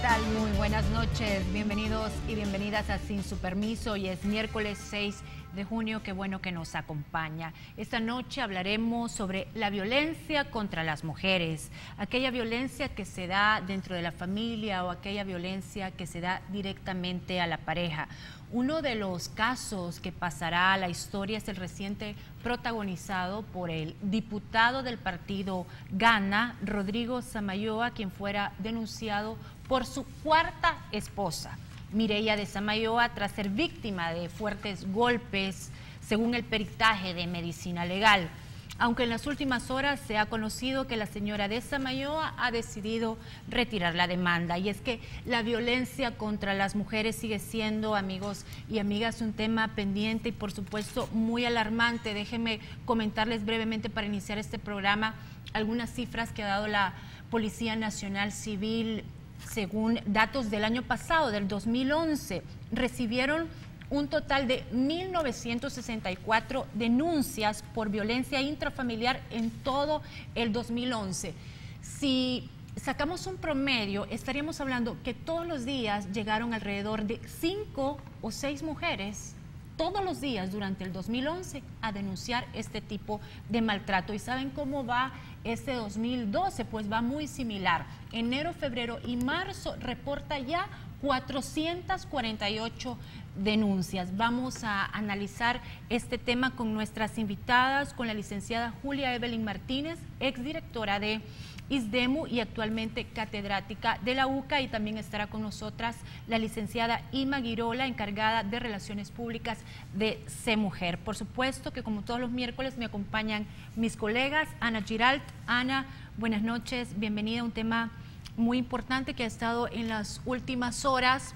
tal? Muy buenas noches, bienvenidos y bienvenidas a Sin Su Permiso. Hoy es miércoles 6 de junio, qué bueno que nos acompaña. Esta noche hablaremos sobre la violencia contra las mujeres, aquella violencia que se da dentro de la familia o aquella violencia que se da directamente a la pareja. Uno de los casos que pasará a la historia es el reciente protagonizado por el diputado del partido Gana, Rodrigo Samayoa, quien fuera denunciado por su cuarta esposa, Mireya de Samayoa, tras ser víctima de fuertes golpes, según el peritaje de medicina legal. Aunque en las últimas horas se ha conocido que la señora de Samayoa ha decidido retirar la demanda. Y es que la violencia contra las mujeres sigue siendo, amigos y amigas, un tema pendiente y por supuesto muy alarmante. Déjenme comentarles brevemente para iniciar este programa algunas cifras que ha dado la Policía Nacional Civil. Según datos del año pasado, del 2011, recibieron un total de 1.964 denuncias por violencia intrafamiliar en todo el 2011. Si sacamos un promedio, estaríamos hablando que todos los días llegaron alrededor de 5 o 6 mujeres todos los días durante el 2011 a denunciar este tipo de maltrato. ¿Y saben cómo va este 2012? Pues va muy similar. Enero, febrero y marzo reporta ya 448 denuncias. Vamos a analizar este tema con nuestras invitadas, con la licenciada Julia Evelyn Martínez, exdirectora de ISDEMU y actualmente catedrática de la UCA, y también estará con nosotras la licenciada Ima Girola, encargada de Relaciones Públicas de CEMujer. Por supuesto que como todos los miércoles me acompañan mis colegas, Ana Giralt. Ana, buenas noches, bienvenida a un tema muy importante que ha estado en las últimas horas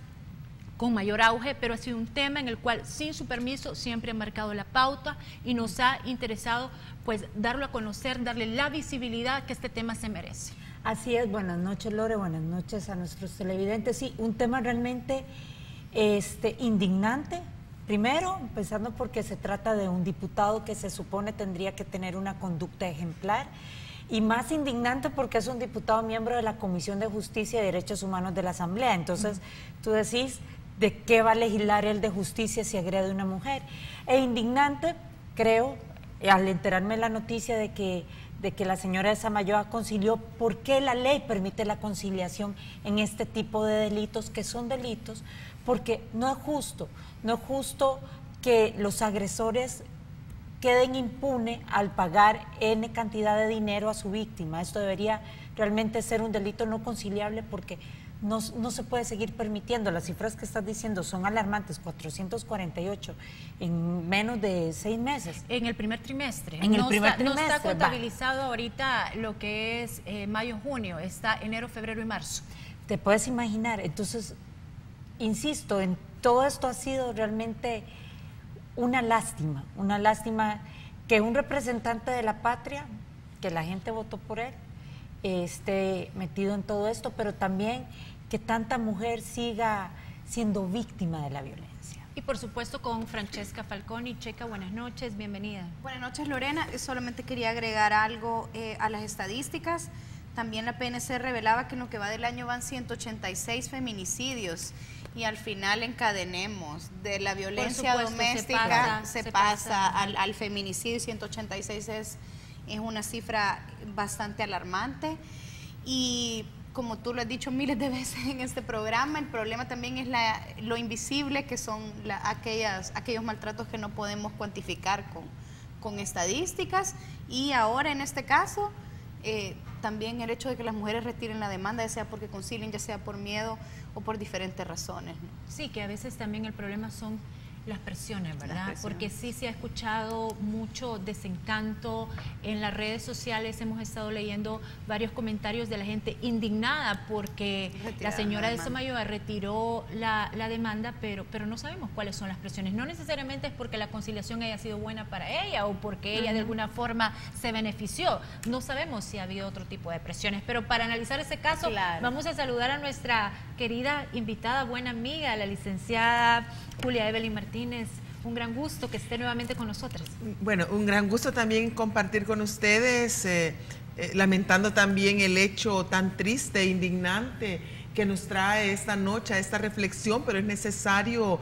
con mayor auge, pero ha sido un tema en el cual Sin Su Permiso siempre ha marcado la pauta y nos ha interesado pues darlo a conocer, darle la visibilidad que este tema se merece. Así es, buenas noches Lore, buenas noches a nuestros televidentes. Sí, un tema realmente indignante, primero empezando porque se trata de un diputado que se supone tendría que tener una conducta ejemplar, y más indignante porque es un diputado miembro de la Comisión de Justicia y Derechos Humanos de la Asamblea. Entonces, tú decís, ¿de qué va a legislar él de justicia si agrede a una mujer? E indignante, creo, al enterarme de la noticia de que la señora de Samayoa concilió, ¿por qué la ley permite la conciliación en este tipo de delitos, que son delitos? Porque no es justo que los agresores queden impunes al pagar N cantidad de dinero a su víctima. Esto debería realmente ser un delito no conciliable, porque no se puede seguir permitiendo. Las cifras que estás diciendo son alarmantes, 448 en menos de 6 meses. En el primer trimestre. No está contabilizado ahorita lo que es mayo, junio, está enero, febrero y marzo. Te puedes imaginar. Entonces, insisto, en todo esto ha sido realmente una lástima que un representante de la patria, que la gente votó por él, esté metido en todo esto, pero también que tanta mujer siga siendo víctima de la violencia. Y por supuesto con Francesca Falconi. Checa, buenas noches, bienvenida. Buenas noches, Lorena. Solamente quería agregar algo a las estadísticas. También la PNC revelaba que en lo que va del año van 186 feminicidios, y al final encadenemos de la violencia doméstica, se pasa al feminicidio. 186 es una cifra bastante alarmante, y como tú lo has dicho miles de veces en este programa, el problema también es lo invisible, que son aquellos maltratos que no podemos cuantificar con estadísticas. Y ahora en este caso también el hecho de que las mujeres retiren la demanda, ya sea porque concilien, ya sea por miedo o por diferentes razones, ¿no? Sí, que a veces también el problema son las presiones, ¿verdad? Porque sí se ha escuchado mucho desencanto en las redes sociales. Hemos estado leyendo varios comentarios de la gente indignada porque la señora de Samayoa retiró la demanda, pero no sabemos cuáles son las presiones. No necesariamente es porque la conciliación haya sido buena para ella o porque ella de alguna forma se benefició. No sabemos si ha habido otro tipo de presiones, pero para analizar ese caso vamos a saludar a nuestra querida invitada, buena amiga, la licenciada Julia Evelyn Martínez. Un gran gusto que esté nuevamente con nosotros. Bueno, un gran gusto también compartir con ustedes, lamentando también el hecho tan triste e indignante que nos trae esta noche, a esta reflexión, pero es necesario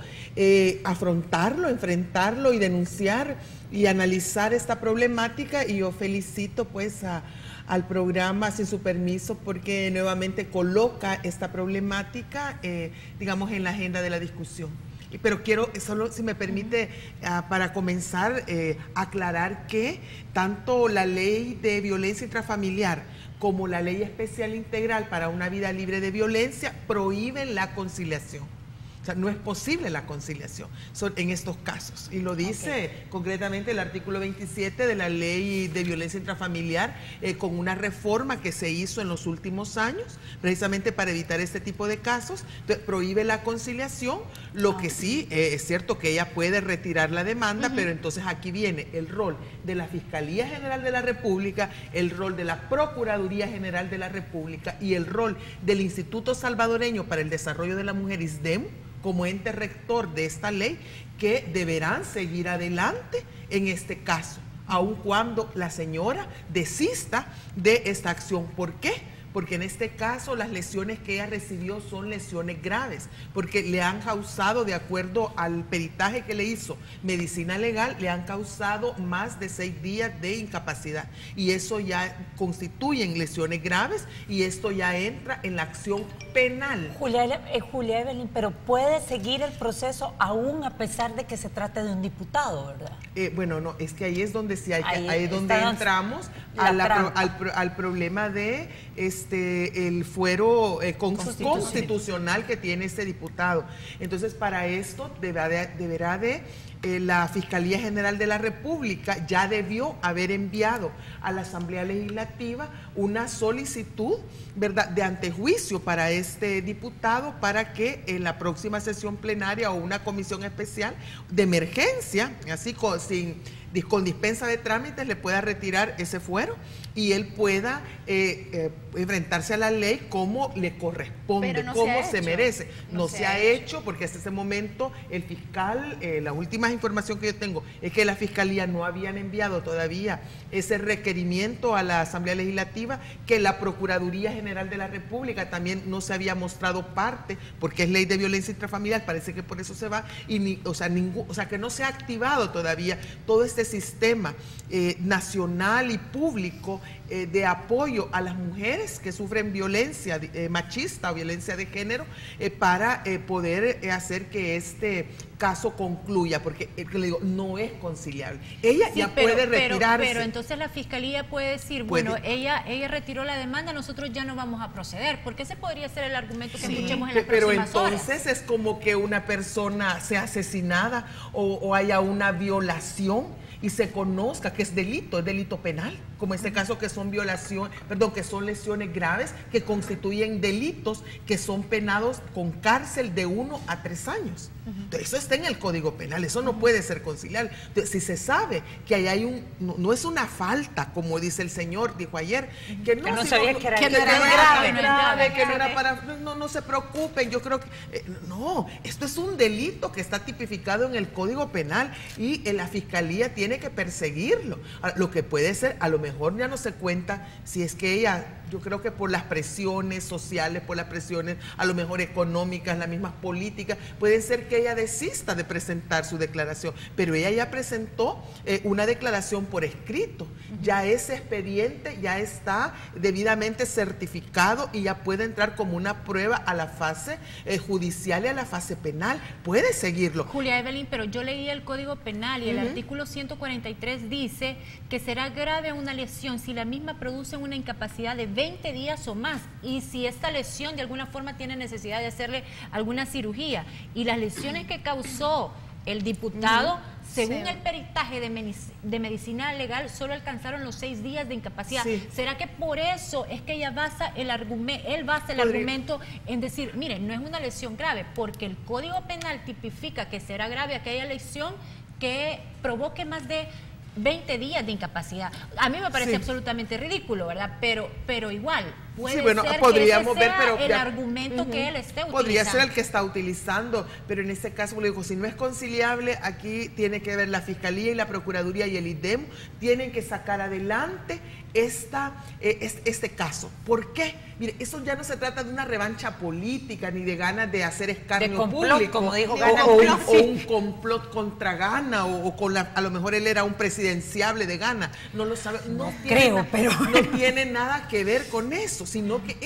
afrontarlo, enfrentarlo y denunciar y analizar esta problemática, y yo felicito pues al programa Sin Su Permiso porque nuevamente coloca esta problemática, digamos, en la agenda de la discusión. Pero quiero, solo si me permite, para comenzar, aclarar que tanto la ley de violencia intrafamiliar como la ley especial integral para una vida libre de violencia prohíben la conciliación. O sea, no es posible la conciliación en estos casos. Y lo dice concretamente el artículo 27 de la ley de violencia intrafamiliar, con una reforma que se hizo en los últimos años, precisamente para evitar este tipo de casos. Entonces, prohíbe la conciliación. Lo que sí, es cierto que ella puede retirar la demanda, pero entonces aquí viene el rol de la Fiscalía General de la República, el rol de la Procuraduría General de la República y el rol del Instituto Salvadoreño para el Desarrollo de la Mujer, ISDEM, como ente rector de esta ley, que deberán seguir adelante en este caso, aun cuando la señora desista de esta acción. ¿Por qué? Porque en este caso las lesiones que ella recibió son lesiones graves, porque le han causado, de acuerdo al peritaje que le hizo Medicina Legal, le han causado más de 6 días de incapacidad, y eso ya constituyen lesiones graves, y esto ya entra en la acción penal. Julia Evelyn, pero puede seguir el proceso aún a pesar de que se trate de un diputado, ¿verdad? Bueno, no, es que ahí es donde sí ahí es donde entramos al problema de el fuero constitucional que tiene este diputado. Entonces, para esto deberá de la Fiscalía General de la República ya debió haber enviado a la Asamblea Legislativa una solicitud, ¿verdad?, de antejuicio para este diputado, para que en la próxima sesión plenaria o una comisión especial de emergencia, así con dispensa de trámites, le pueda retirar ese fuero y él pueda enfrentarse a la ley como le corresponde, como se merece. No se ha hecho porque hasta ese momento el fiscal, la última información que yo tengo es que la Fiscalía no habían enviado todavía ese requerimiento a la Asamblea Legislativa, que la Procuraduría General de la República también no se había mostrado parte, porque es ley de violencia intrafamiliar, parece que por eso se va, y o sea, que no se ha activado todavía todo este sistema nacional y público de apoyo a las mujeres que sufren violencia machista o violencia de género, para poder hacer que este caso concluya, porque le digo, no es conciliable. Ella ya puede retirarse. Pero entonces la Fiscalía puede decir, bueno, ella retiró la demanda, nosotros ya no vamos a proceder, porque ese podría ser el argumento que escuchemos en las próximas horas. Pero entonces es como que una persona sea asesinada o haya una violación y se conozca que es delito penal, como en este caso que son que son lesiones graves que constituyen delitos que son penados con cárcel de 1 a 3 años. Entonces, eso está en el Código Penal, eso no puede ser conciliable. Entonces, si se sabe que ahí hay no es una falta, como dice el señor, dijo ayer, que no sabía que era grave, que no era para... No se preocupen, yo creo que... no, esto es un delito que está tipificado en el Código Penal y la Fiscalía tiene que perseguirlo. Lo que puede ser, a lo mejor ya no se cuenta si es que ella, yo creo que por las presiones sociales, por las presiones a lo mejor económicas, las mismas políticas, puede ser que ella desista de presentar su declaración, pero ella ya presentó una declaración por escrito, ya ese expediente ya está debidamente certificado y ya puede entrar como una prueba a la fase judicial y a la fase penal, puede seguirlo. Julia Evelyn, pero yo leí el Código Penal y el artículo 143 dice que será grave una lesión si la misma produce una incapacidad de 20 días o más, y si esta lesión de alguna forma tiene necesidad de hacerle alguna cirugía, y las lesiones que causó el diputado, según el peritaje de medicina legal, solo alcanzaron los 6 días de incapacidad. ¿Será que por eso es que ella basa el argumento en decir, miren, no es una lesión grave, porque el Código Penal tipifica que será grave aquella lesión que provoque más de 20 días de incapacidad? A mí me parece absolutamente ridículo, ¿verdad? Pero igual, Puede sí, bueno, ser podríamos que ese ver, sea pero el argumento que él esté utilizando. Podría ser el que está utilizando, pero en ese caso, le digo, si no es conciliable, aquí tiene que ver la Fiscalía y la Procuraduría y el IDEM, tienen que sacar adelante este caso. ¿Por qué? Mire, eso ya no se trata de una revancha política ni de ganas de hacer escarnio de complot, público, como dijo o un complot contra Ghana, o con a lo mejor él era un presidenciable de Ghana, no lo sabe, no tiene nada que ver con eso, sino que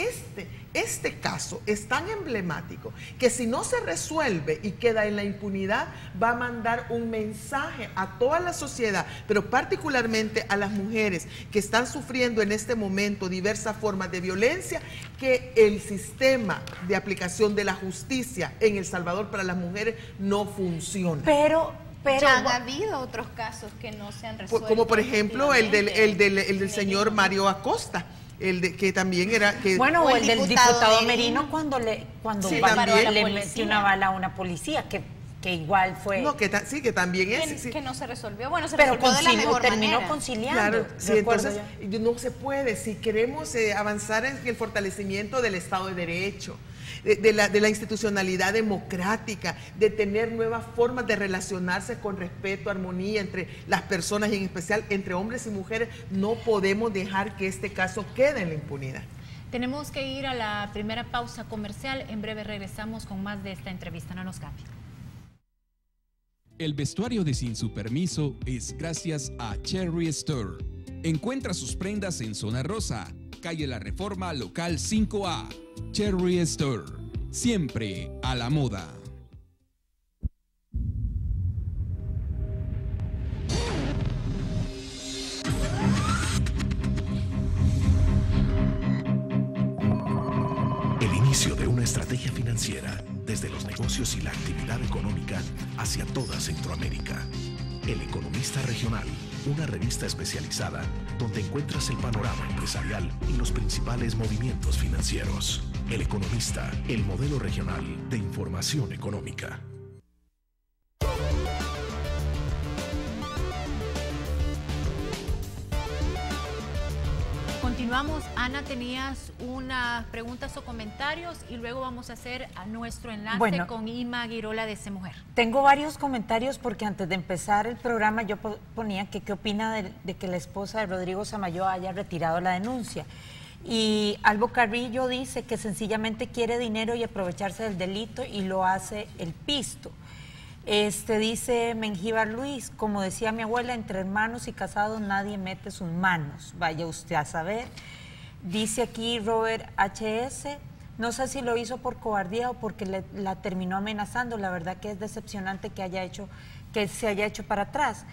este caso es tan emblemático que si no se resuelve y queda en la impunidad, va a mandar un mensaje a toda la sociedad, pero particularmente a las mujeres que están sufriendo en este momento diversas formas de violencia, que el sistema de aplicación de la justicia en El Salvador para las mujeres no funciona. Pero ya han habido otros casos que no se han resuelto. Como por ejemplo el del señor Mario Acosta. Que también era... bueno, o el del diputado Merino cuando sí, le metió una bala a una policía, que igual fue... No, que también es... Que no se resolvió. Bueno, se pero resolvió de la mejor terminó manera. conciliando. Claro, sí, entonces no se puede. Si queremos avanzar en el fortalecimiento del Estado de Derecho, de la institucionalidad democrática, de tener nuevas formas de relacionarse con respeto, armonía entre las personas y en especial entre hombres y mujeres, no podemos dejar que este caso quede en la impunidad. Tenemos que ir a la primera pausa comercial. En breve regresamos con más de esta entrevista. No nos cambie. El vestuario de Sin Su Permiso es gracias a Cherry Store. Encuentra sus prendas en Zona Rosa, calle La Reforma, local 5A. Cherry Store, siempre a la moda. El inicio de una estrategia financiera, desde los negocios y la actividad económica hacia toda Centroamérica. El Economista Regional, una revista especializada donde encuentras el panorama empresarial y los principales movimientos financieros. El Economista, el modelo regional de información económica. Continuamos. Ana, tenías unas preguntas o comentarios y luego vamos a hacer a nuestro enlace con Ima Girola de C Mujer. Tengo varios comentarios porque antes de empezar el programa yo ponía que qué opina de que la esposa de Rodrigo Samayoa haya retirado la denuncia. Y Albo Carrillo dice que sencillamente quiere dinero y aprovecharse del delito y lo hace el pisto. Dice Mengíbar Luis, como decía mi abuela, entre hermanos y casados nadie mete sus manos, vaya usted a saber. Dice aquí Robert HS, no sé si lo hizo por cobardía o porque la terminó amenazando, la verdad que es decepcionante que se haya hecho para atrás.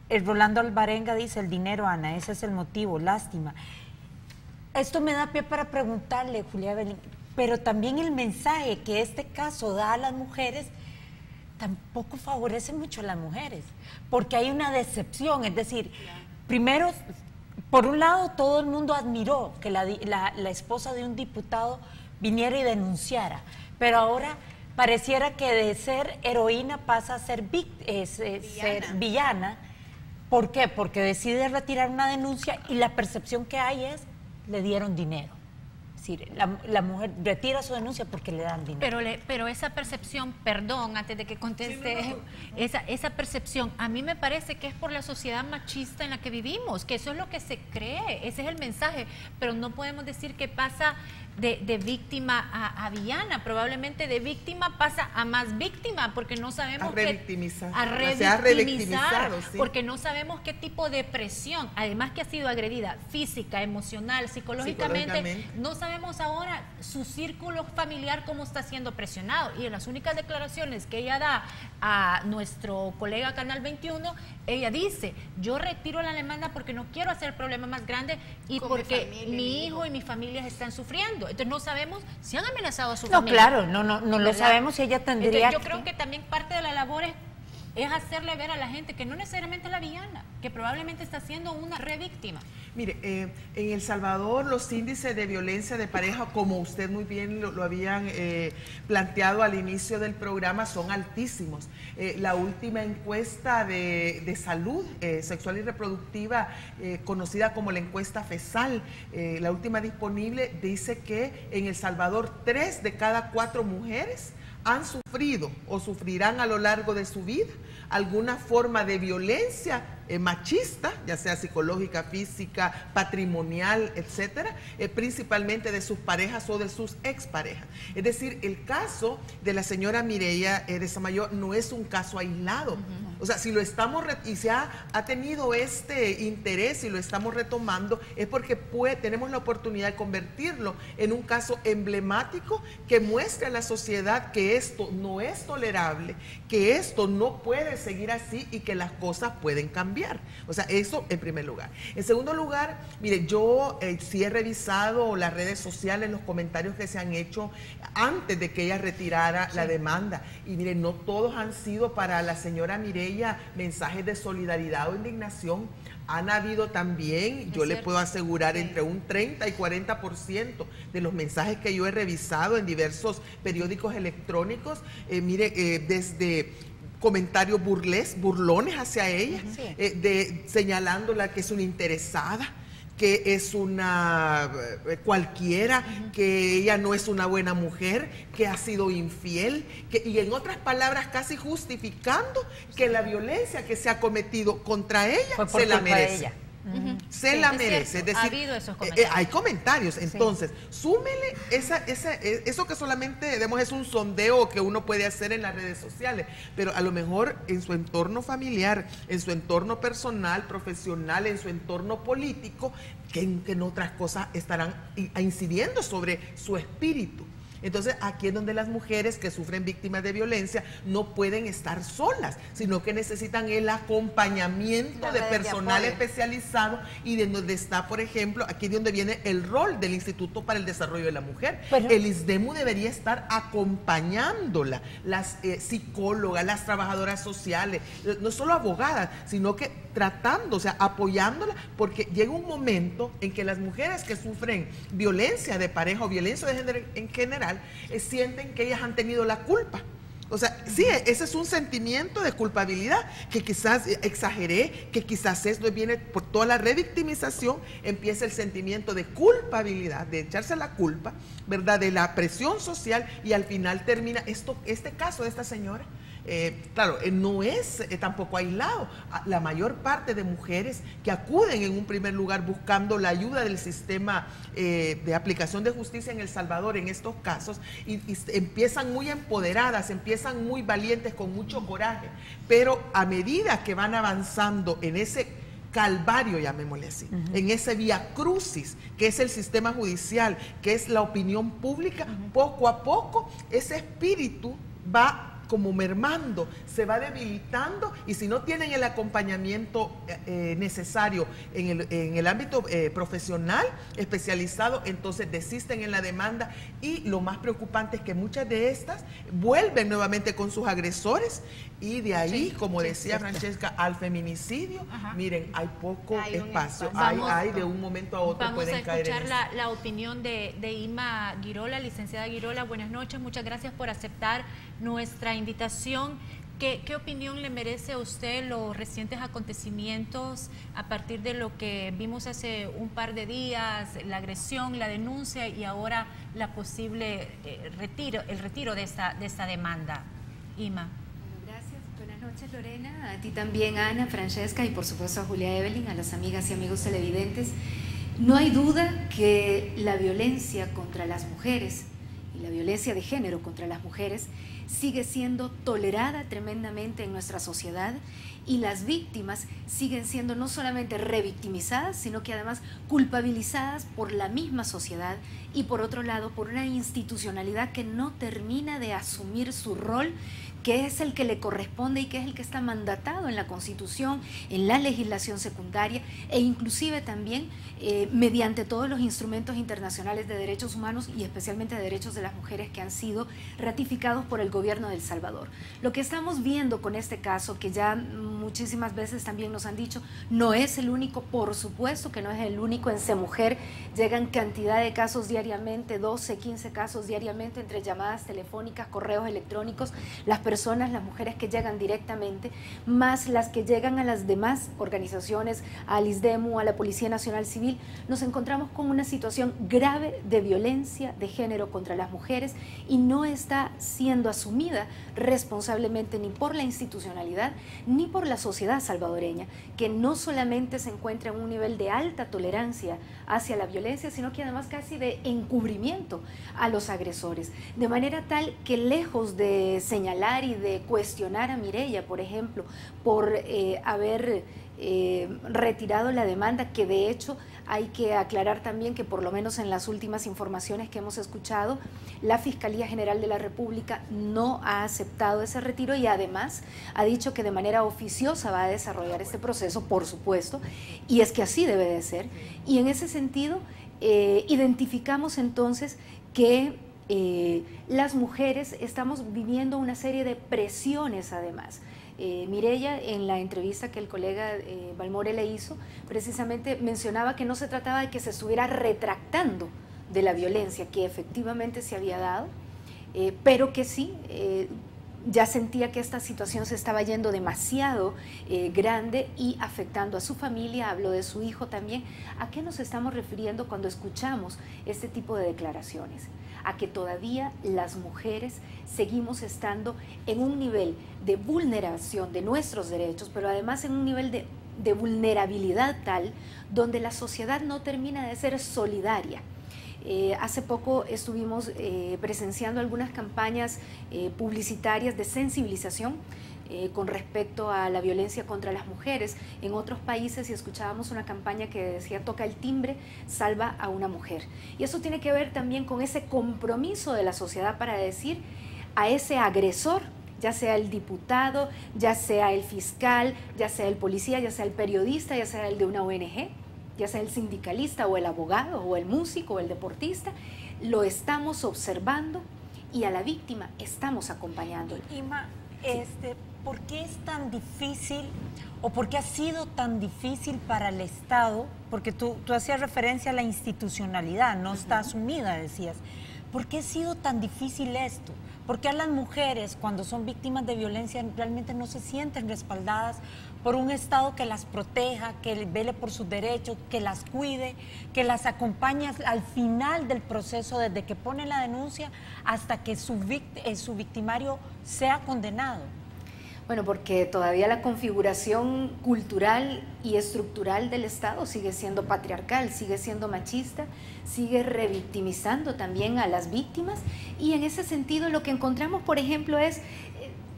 El Rolando Alvarenga dice, el dinero, Ana, ese es el motivo, lástima. Esto me da pie para preguntarle, Julia Belín, pero también el mensaje que este caso da a las mujeres tampoco favorece mucho a las mujeres, porque hay una decepción, es decir, primero, por un lado, todo el mundo admiró que la esposa de un diputado viniera y denunciara, pero ahora pareciera que de ser heroína pasa a ser villana. ¿Por qué? Porque decide retirar una denuncia y la percepción que hay es, le dieron dinero. Es decir, la mujer retira su denuncia porque le dan dinero. Pero esa percepción, perdón, antes de que conteste, esa percepción, a mí me parece que es por la sociedad machista en la que vivimos, que eso es lo que se cree, ese es el mensaje, pero no podemos decir que pasa de víctima a villana, probablemente de víctima pasa a más víctima, porque no sabemos a revictimizar, sí. Porque no sabemos qué tipo de presión, además que ha sido agredida física, emocional, psicológicamente, no sabemos ahora su círculo familiar cómo está siendo presionado, y en las únicas declaraciones que ella da a nuestro colega Canal 21, ella dice, yo retiro la demanda porque no quiero hacer el problema más grande y porque mi hijo y mi familia están sufriendo. Entonces no sabemos si han amenazado a su familia. No, claro, no lo sabemos si ella tendría... Entonces, yo creo que también parte de la labor es es hacerle ver a la gente que no necesariamente es la villana, que probablemente está siendo una revíctima. Mire, en El Salvador los índices de violencia de pareja, como usted muy bien lo habían planteado al inicio del programa, son altísimos. La última encuesta de salud sexual y reproductiva, conocida como la encuesta FESAL, la última disponible, dice que en El Salvador 3 de cada 4 mujeres han sufrido o sufrirán a lo largo de su vida alguna forma de violencia machista, ya sea psicológica, física, patrimonial, etcétera, principalmente de sus parejas o de sus exparejas. Es decir, el caso de la señora Mireya de Samayoa no es un caso aislado. O sea, si lo estamos, y se ha tenido este interés y lo estamos retomando, es porque tenemos la oportunidad de convertirlo en un caso emblemático que muestre a la sociedad que esto no es tolerable, que esto no puede seguir así y que las cosas pueden cambiar. O sea, eso en primer lugar. En segundo lugar, mire, yo sí he revisado las redes sociales, los comentarios que se han hecho antes de que ella retirara la demanda. Y mire, no todos han sido para la señora Mireya mensajes de solidaridad o indignación. Han habido también, yo le puedo asegurar, entre un 30 y 40% de los mensajes que yo he revisado en diversos periódicos electrónicos, desde comentarios burlones hacia ella, señalándola que es una interesada, que es una cualquiera, que ella no es una buena mujer, que ha sido infiel, y en otras palabras casi justificando que la violencia que se ha cometido contra ella se la merece. Se la merece. Es decir, ha habido esos comentarios. Hay comentarios. Entonces, súmele eso que solamente es un sondeo que uno puede hacer en las redes sociales, pero a lo mejor en su entorno familiar, en su entorno personal, profesional, en su entorno político, que en otras cosas estarán incidiendo sobre su espíritu. Entonces, aquí es donde las mujeres que sufren víctimas de violencia no pueden estar solas, sino que necesitan el acompañamiento de personal especializado, y de donde está, por ejemplo, aquí es donde viene el rol del Instituto para el Desarrollo de la Mujer. El ISDEMU debería estar acompañándola, las psicólogas, las trabajadoras sociales, no solo abogadas, sino que tratando, o sea, apoyándola, porque llega un momento en que las mujeres que sufren violencia de pareja o violencia de género en general, sienten que ellas han tenido la culpa. O sea, sí, ese es un sentimiento de culpabilidad que quizás exageré, que quizás esto viene por toda la revictimización, empieza el sentimiento de culpabilidad, de echarse la culpa, ¿verdad?, de la presión social, y al final termina este caso de esta señora. Claro, no es tampoco aislado. La mayor parte de mujeres que acuden en un primer lugar buscando la ayuda del sistema de aplicación de justicia en El Salvador en estos casos, y empiezan muy empoderadas, empiezan muy valientes, con mucho coraje, pero a medida que van avanzando en ese calvario, llamémosle así, en ese vía crucis que es el sistema judicial, que es la opinión pública, poco a poco ese espíritu va como mermando, se va debilitando, y si no tienen el acompañamiento necesario en el ámbito profesional especializado, entonces desisten en la demanda, y lo más preocupante es que muchas de estas vuelven nuevamente con sus agresores, y de ahí, como decía Francesca, al feminicidio. Miren, hay poco espacio, hay de un momento a otro pueden caer en eso. Vamos a escuchar la opinión de Ima Girola, licenciada Girola. Buenas noches, muchas gracias por aceptar nuestra invitación. ¿Qué opinión le merece a usted los recientes acontecimientos a partir de lo que vimos hace un par de días, la agresión, la denuncia y ahora la posible retiro de esta demanda? Ima. Gracias, buenas noches Lorena, a ti también Ana, Francesca, y por supuesto a Julia Evelyn, a las amigas y amigos televidentes. No hay duda que la violencia contra las mujeres y la violencia de género contra las mujeres sigue siendo tolerada tremendamente en nuestra sociedad, y las víctimas siguen siendo no solamente revictimizadas, sino que además culpabilizadas por la misma sociedad, y por otro lado por una institucionalidad que no termina de asumir su rol que es el que le corresponde y que es el que está mandatado en la Constitución, en la legislación secundaria e inclusive también mediante todos los instrumentos internacionales de derechos humanos y especialmente de derechos de las mujeres que han sido ratificados por el gobierno de El Salvador. Lo que estamos viendo con este caso, que ya muchísimas veces también nos han dicho, no es el único, por supuesto que no es el único. En CEMujer llegan cantidad de casos diariamente, 12, 15 casos diariamente entre llamadas telefónicas, correos electrónicos, las personas, las mujeres que llegan directamente, más las que llegan a las demás organizaciones, al ISDEMU, a la Policía Nacional Civil. Nos encontramos con una situación grave de violencia de género contra las mujeres y no está siendo asumida responsablemente ni por la institucionalidad ni por la sociedad salvadoreña, que no solamente se encuentra en un nivel de alta tolerancia hacia la violencia, sino que además casi de encubrimiento a los agresores, de manera tal que lejos de señalar y de cuestionar a Mireya, por ejemplo, por haber retirado la demanda, que de hecho hay que aclarar también que por lo menos en las últimas informaciones que hemos escuchado, la Fiscalía General de la República no ha aceptado ese retiro y además ha dicho que de manera oficiosa va a desarrollar este proceso, por supuesto, y es que así debe de ser. Y en ese sentido identificamos entonces que las mujeres estamos viviendo una serie de presiones además. Mireya, en la entrevista que el colega Balmore le hizo, precisamente mencionaba que no se trataba de que se estuviera retractando de la violencia que efectivamente se había dado, pero que sí, ya sentía que esta situación se estaba yendo demasiado grande y afectando a su familia. Habló de su hijo también. ¿A qué nos estamos refiriendo cuando escuchamos este tipo de declaraciones? A que todavía las mujeres seguimos estando en un nivel de vulneración de nuestros derechos, pero además en un nivel de vulnerabilidad tal donde la sociedad no termina de ser solidaria. Hace poco estuvimos presenciando algunas campañas publicitarias de sensibilización con respecto a la violencia contra las mujeres en otros países, y escuchábamos una campaña que decía: toca el timbre, salva a una mujer. Y eso tiene que ver también con ese compromiso de la sociedad para decir a ese agresor, ya sea el diputado, ya sea el fiscal, ya sea el policía, ya sea el periodista, ya sea el de una ONG, ya sea el sindicalista o el abogado o el músico o el deportista, lo estamos observando y a la víctima estamos acompañando. Ima, ¿por qué es tan difícil o por qué ha sido tan difícil para el Estado? Porque tú hacías referencia a la institucionalidad, no está asumida, decías. ¿Por qué ha sido tan difícil esto? ¿Por qué a las mujeres, cuando son víctimas de violencia, realmente no se sienten respaldadas por un Estado que las proteja, que vele por sus derechos, que las cuide, que las acompañe al final del proceso, desde que pone la denuncia hasta que su victimario sea condenado? Bueno, porque todavía la configuración cultural y estructural del Estado sigue siendo patriarcal, sigue siendo machista, sigue revictimizando también a las víctimas, y en ese sentido lo que encontramos, por ejemplo, es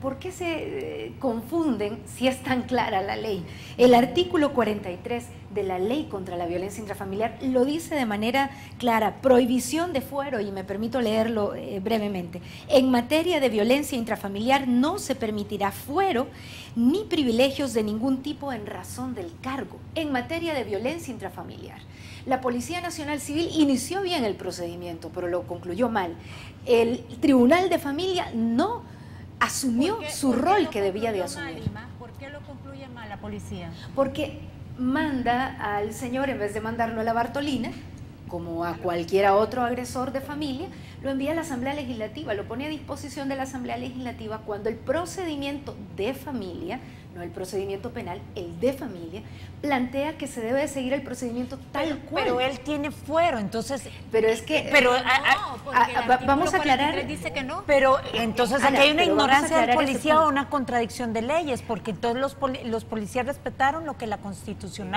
¿por qué se confunden si es tan clara la ley? El artículo 43 de la Ley contra la Violencia Intrafamiliar lo dice de manera clara: prohibición de fuero, y me permito leerlo brevemente. En materia de violencia intrafamiliar no se permitirá fuero ni privilegios de ningún tipo en razón del cargo. En materia de violencia intrafamiliar, la Policía Nacional Civil inició bien el procedimiento, pero lo concluyó mal. El Tribunal de Familia no asumió su rol que debía de asumir. ¿Por qué lo concluye mal la policía? Porque manda al señor, en vez de mandarlo a la Bartolina, como a cualquiera otro agresor de familia, lo envía a la Asamblea Legislativa, lo pone a disposición de la Asamblea Legislativa cuando el procedimiento de familia, no el procedimiento penal, el de familia, plantea que se debe de seguir el procedimiento tal cual. Pero él tiene fuero, entonces... Pero es que... Pero vamos a aclarar... dice que no. Pero entonces aquí hay una ignorancia del policía o una una contradicción de leyes, porque entonces los policías respetaron lo que la Constitución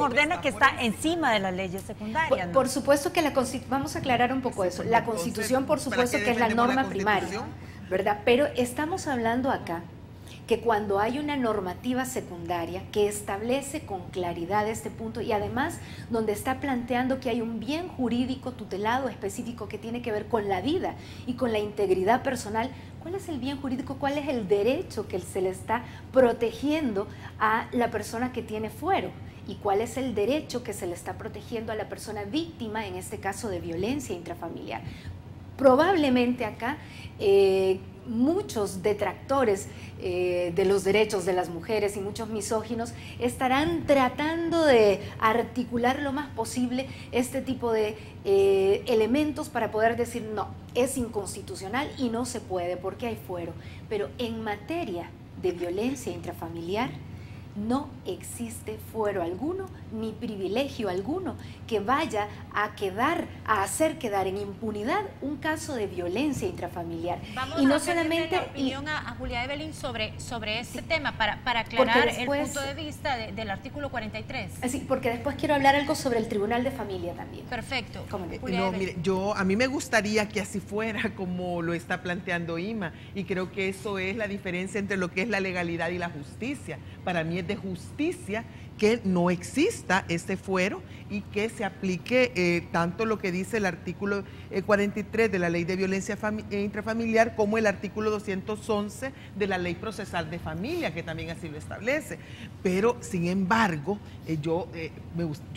ordena, que está encima de las leyes secundarias. Por supuesto que la Constitución... Vamos a aclarar un poco eso. La Constitución, por supuesto, que es la norma primaria, ¿verdad? Pero estamos hablando acá que cuando hay una normativa secundaria que establece con claridad este punto y además donde está planteando que hay un bien jurídico tutelado específico que tiene que ver con la vida y con la integridad personal, ¿cuál es el bien jurídico? ¿Cuál es el derecho que se le está protegiendo a la persona que tiene fuero? ¿Y cuál es el derecho que se le está protegiendo a la persona víctima, en este caso de violencia intrafamiliar? Probablemente acá muchos detractores de los derechos de las mujeres y muchos misóginos estarán tratando de articular lo más posible este tipo de elementos para poder decir no, es inconstitucional y no se puede porque hay fuero. Pero en materia de violencia intrafamiliar no existe fuero alguno ni privilegio alguno que vaya a hacer quedar en impunidad un caso de violencia intrafamiliar. Vamos y no a solamente la opinión a Julia Evelyn sobre este tema para aclarar después, el punto de vista del artículo 43. Sí, porque después quiero hablar algo sobre el Tribunal de Familia también. Perfecto. No, mire, a mí me gustaría que así fuera como lo está planteando Ima, y creo que eso es la diferencia entre lo que es la legalidad y la justicia. Para mí es de justicia que no exista este fuero y que se aplique tanto lo que dice el artículo 43 de la Ley de Violencia Intrafamiliar como el artículo 211 de la Ley Procesal de Familia, que también así lo establece. Pero, sin embargo, yo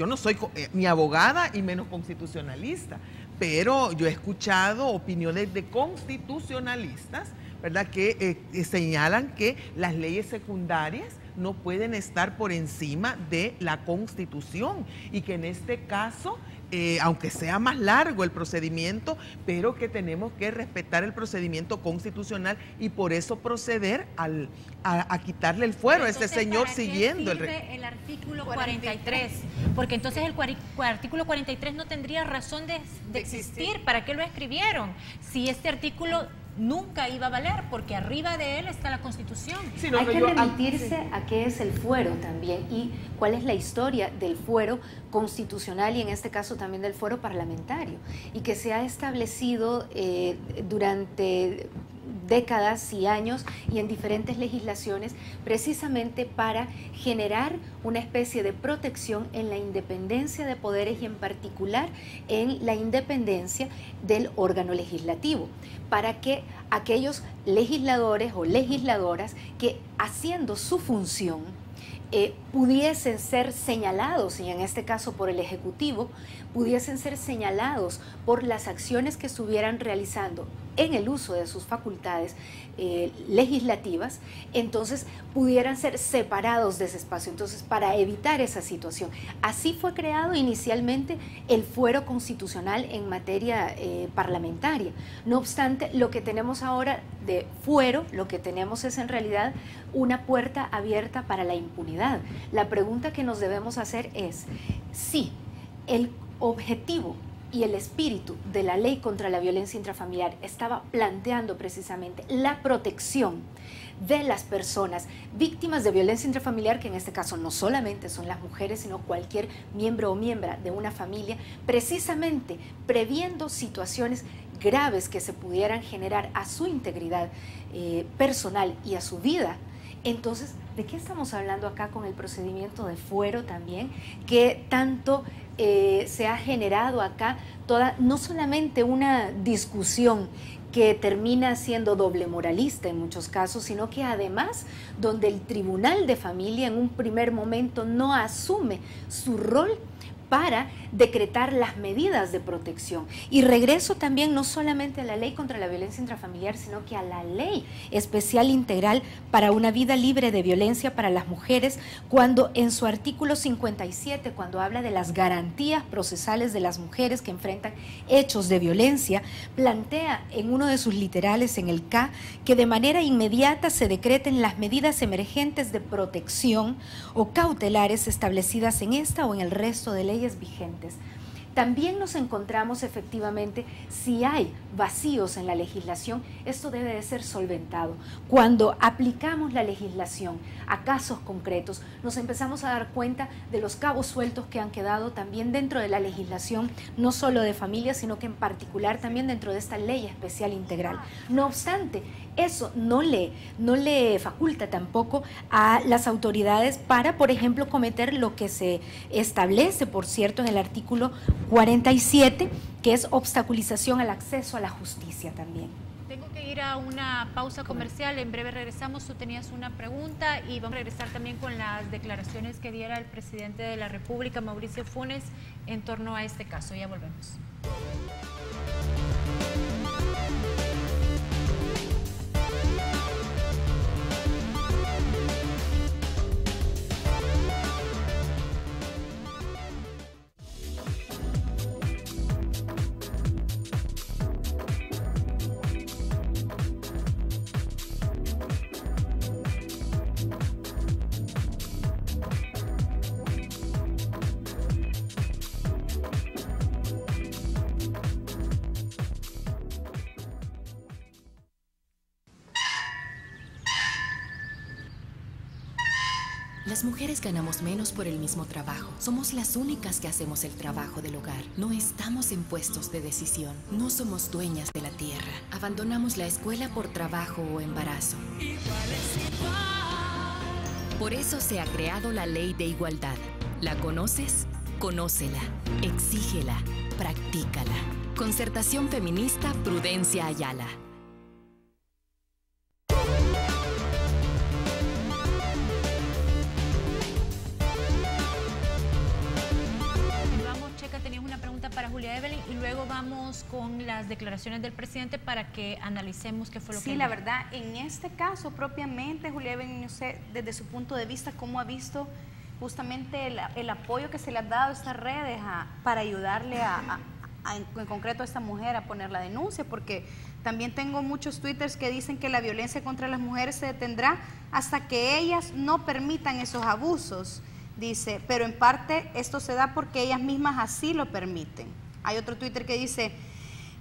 no soy ni abogada y menos constitucionalista, pero yo he escuchado opiniones de constitucionalistas, ¿verdad?, que señalan que las leyes secundarias no pueden estar por encima de la Constitución y que en este caso, aunque sea más largo el procedimiento, pero que tenemos que respetar el procedimiento constitucional y por eso proceder a quitarle el fuero a este señor siguiendo el artículo 43, porque entonces el artículo 43 no tendría razón de existir. ¿Para qué lo escribieron? Si este artículo nunca iba a valer, porque arriba de él está la Constitución. Sí, hay que remitirse a qué es el fuero también y cuál es la historia del fuero constitucional y en este caso también del fuero parlamentario, y que se ha establecido durante décadas y años y en diferentes legislaciones precisamente para generar una especie de protección en la independencia de poderes y en particular en la independencia del órgano legislativo, para que aquellos legisladores o legisladoras que haciendo su función pudiesen ser señalados, y en este caso por el Ejecutivo, pudiesen ser señalados por las acciones que estuvieran realizando en el uso de sus facultades legislativas, entonces pudieran ser separados de ese espacio. Entonces, para evitar esa situación, así fue creado inicialmente el fuero constitucional en materia parlamentaria. No obstante, lo que tenemos ahora de fuero, lo que tenemos es en realidad una puerta abierta para la impunidad. La pregunta que nos debemos hacer es si el objetivo y el espíritu de la ley contra la violencia intrafamiliar estaba planteando precisamente la protección de las personas víctimas de violencia intrafamiliar, que en este caso no solamente son las mujeres, sino cualquier miembro o miembra de una familia, precisamente previendo situaciones graves que se pudieran generar a su integridad personal y a su vida. Entonces, ¿de qué estamos hablando acá con el procedimiento de fuero también? Que tanto se ha generado acá no solamente una discusión que termina siendo doble moralista en muchos casos, sino que además donde el Tribunal de Familia en un primer momento no asume su rol para decretar las medidas de protección. Y regreso también no solamente a la ley contra la violencia intrafamiliar, sino que a la ley especial integral para una vida libre de violencia para las mujeres, cuando en su artículo 57, cuando habla de las garantías procesales de las mujeres que enfrentan hechos de violencia, plantea en uno de sus literales, en el K, que de manera inmediata se decreten las medidas emergentes de protección o cautelares establecidas en esta o en el resto de leyes vigentes. También nos encontramos efectivamente, si hay vacíos en la legislación, esto debe de ser solventado. Cuando aplicamos la legislación a casos concretos, nos empezamos a dar cuenta de los cabos sueltos que han quedado también dentro de la legislación, no solo de familia, sino que en particular también dentro de esta ley especial integral. No obstante, eso no le faculta tampoco a las autoridades para, por ejemplo, cometer lo que se establece, por cierto, en el artículo 47, que es obstaculización al acceso a la justicia también. Tengo que ir a una pausa comercial, en breve regresamos. Tú tenías una pregunta y vamos a regresar también con las declaraciones que diera el presidente de la República, Mauricio Funes, en torno a este caso. Ya volvemos. Las mujeres ganamos menos por el mismo trabajo. Somos las únicas que hacemos el trabajo del hogar. No estamos en puestos de decisión. No somos dueñas de la tierra. Abandonamos la escuela por trabajo o embarazo. Por eso se ha creado la Ley de Igualdad. ¿La conoces? Conócela, exígela, practícala. Concertación Feminista Prudencia Ayala. Para Julia Evelyn y luego vamos con las declaraciones del presidente para que analicemos qué fue lo que... Sí, la verdad, en este caso propiamente, Julia Evelyn, no sé, desde su punto de vista, cómo ha visto justamente el apoyo que se le ha dado a estas redes para ayudarle en concreto a esta mujer a poner la denuncia, porque también tengo muchos twitters que dicen que la violencia contra las mujeres se detendrá hasta que ellas no permitan esos abusos. Dice, pero en parte esto se da porque ellas mismas así lo permiten. Hay otro Twitter que dice,